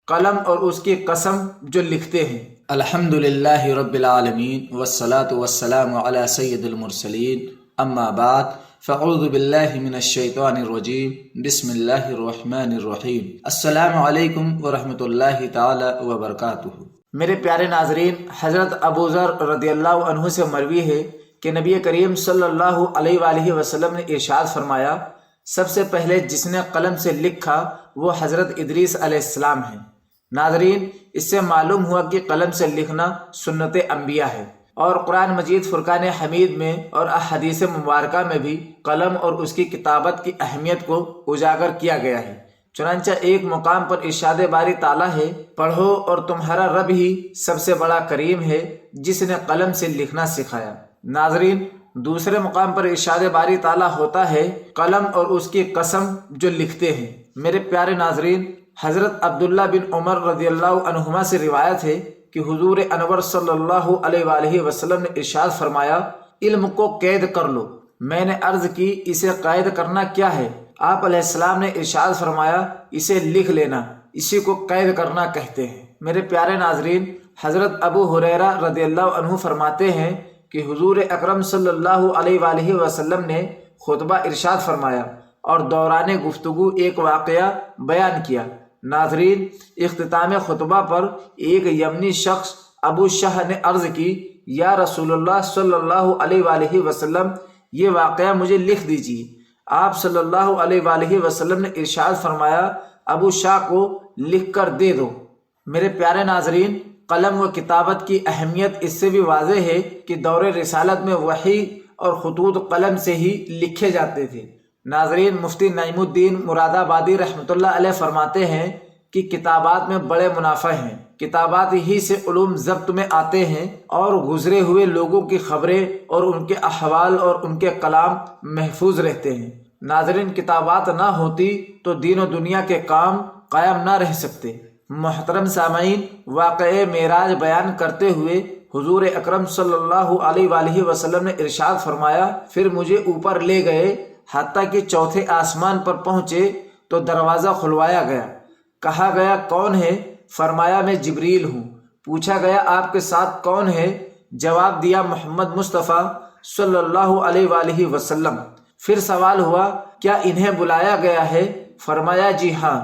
قلم اور اس کی قسم جو لکھتے ہیں۔ الحمدللہ رب العالمین والصلاة والسلام علی سید المرسلین، اما بعد فاعوذ باللہ من الشیطان الرجیم، بسم اللہ الرحمن الرحیم۔ السلام علیکم ورحمۃ اللہ تعالی وبرکاتہ۔ میرے پیارے ناظرین، حضرت ابو ذر رضی اللہ عنہ سے مروی ہے کہ نبی کریم صلی اللہ علیہ وآلہ وسلم نے ارشاد فرمایا، سب سے پہلے جس نے قلم سے لکھا وہ حضرت ادریس علیہ السلام ہیں۔ ناظرین، اس سے معلوم ہوا کہ قلم سے لکھنا سنت انبیاء ہے، اور قرآن مجید فرقان حمید میں اور احادیث مبارکہ میں بھی قلم اور اس کی کتابت کی اہمیت کو اجاگر کیا گیا ہے۔ چنانچہ ایک مقام پر ارشاد باری تعالیٰ ہے، پڑھو اور تمہارا رب ہی سب سے بڑا کریم ہے جس نے قلم سے لکھنا سکھایا۔ ناظرین، دوسرے مقام پر ارشاد باری تعالیٰ ہوتا ہے، قلم اور اس کی قسم جو لکھتے ہیں۔ میرے پیارے ناظرین، حضرت عبداللہ بن عمر رضی اللہ عنہما سے روایت ہے کہ حضور انور صلی اللہ علیہ وآلہ وسلم نے ارشاد فرمایا، علم کو قید کر لو۔ میں نے عرض کی، اسے قید کرنا کیا ہے؟ آپ علیہ السلام نے ارشاد فرمایا، اسے لکھ لینا، اسی کو قید کرنا کہتے ہیں۔ میرے پیارے ناظرین، حضرت ابو ہریرہ رضی اللہ عنہ فرماتے ہیں کہ حضور اکرم صلی اللہ علیہ وآلہ وسلم نے خطبہ ارشاد فرمایا اور دوران گفتگو ایک واقعہ بیان کیا۔ ناظرین، اختتام خطبہ پر ایک یمنی شخص ابو شاہ نے عرض کی، یا رسول اللہ صلی اللہ علیہ وآلہ وسلم، یہ واقعہ مجھے لکھ دیجیے۔ آپ صلی اللہ علیہ وآلہ وسلم نے ارشاد فرمایا، ابو شاہ کو لکھ کر دے دو۔ میرے پیارے ناظرین، قلم و کتابت کی اہمیت اس سے بھی واضح ہے کہ دور رسالت میں وحی اور خطوط قلم سے ہی لکھے جاتے تھے۔ ناظرین، مفتی نعیم الدین مراد آبادی رحمۃ اللہ علیہ فرماتے ہیں کہ کتابات میں بڑے منافع ہیں، کتابات ہی سے علوم ضبط میں آتے ہیں اور گزرے ہوئے لوگوں کی خبریں اور ان کے احوال اور ان کے کلام محفوظ رہتے ہیں۔ ناظرین، کتابات نہ ہوتی تو دین و دنیا کے کام قائم نہ رہ سکتے۔ محترم سامعین، واقعہ معراج بیان کرتے ہوئے حضور اکرم صلی اللہ علیہ وآلہ وسلم نے ارشاد فرمایا، پھر مجھے اوپر لے گئے، حتیٰ کہ چوتھے آسمان پر پہنچے تو دروازہ کھلوایا گیا۔ کہا گیا، کون ہے؟ فرمایا، میں جبریل ہوں۔ پوچھا گیا، آپ کے ساتھ کون ہے؟ جواب دیا، محمد مصطفیٰ صلی اللہ علیہ وآلہ وسلم۔ پھر سوال ہوا، کیا انہیں بلایا گیا ہے؟ فرمایا، جی ہاں۔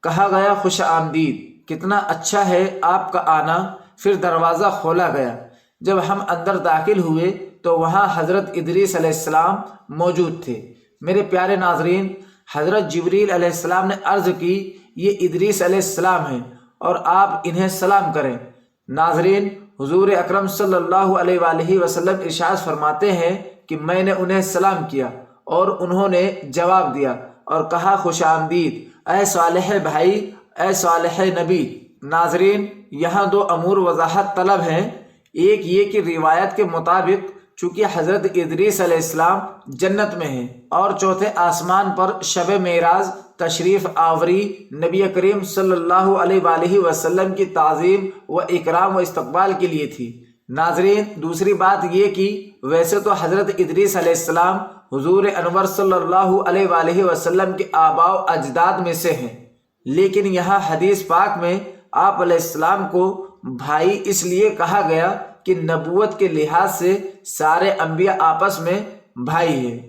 کہا گیا، خوش آمدید، کتنا اچھا ہے آپ کا آنا۔ پھر دروازہ کھولا گیا۔ جب ہم اندر داخل ہوئے تو وہاں حضرت ادریس علیہ السلام موجود تھے۔ میرے پیارے ناظرین، حضرت جبریل علیہ السلام نے عرض کی، یہ ادریس علیہ السلام ہیں اور آپ انہیں سلام کریں۔ ناظرین، حضور اکرم صلی اللہ علیہ وآلہ وسلم ارشاد فرماتے ہیں کہ میں نے انہیں سلام کیا اور انہوں نے جواب دیا اور کہا، خوش آمدید اے صالح بھائی، اے صالح نبی۔ ناظرین، یہاں دو امور وضاحت طلب ہیں۔ ایک یہ کہ روایت کے مطابق چونکہ حضرت ادریس علیہ السلام جنت میں ہیں، اور چوتھے آسمان پر شب معراج تشریف آوری نبی کریم صلی اللہ علیہ وآلہ وسلم کی تعظیم و اکرام و استقبال کے لیے تھی۔ ناظرین، دوسری بات یہ کہ ویسے تو حضرت ادریس علیہ السلام حضور انور صلی اللہ علیہ وآلہ وسلم کے آباء و اجداد میں سے ہیں، لیکن یہاں حدیث پاک میں آپ علیہ السلام کو بھائی اس لیے کہا گیا کہ نبوت کے لحاظ سے سارے انبیاء آپس میں بھائی ہیں۔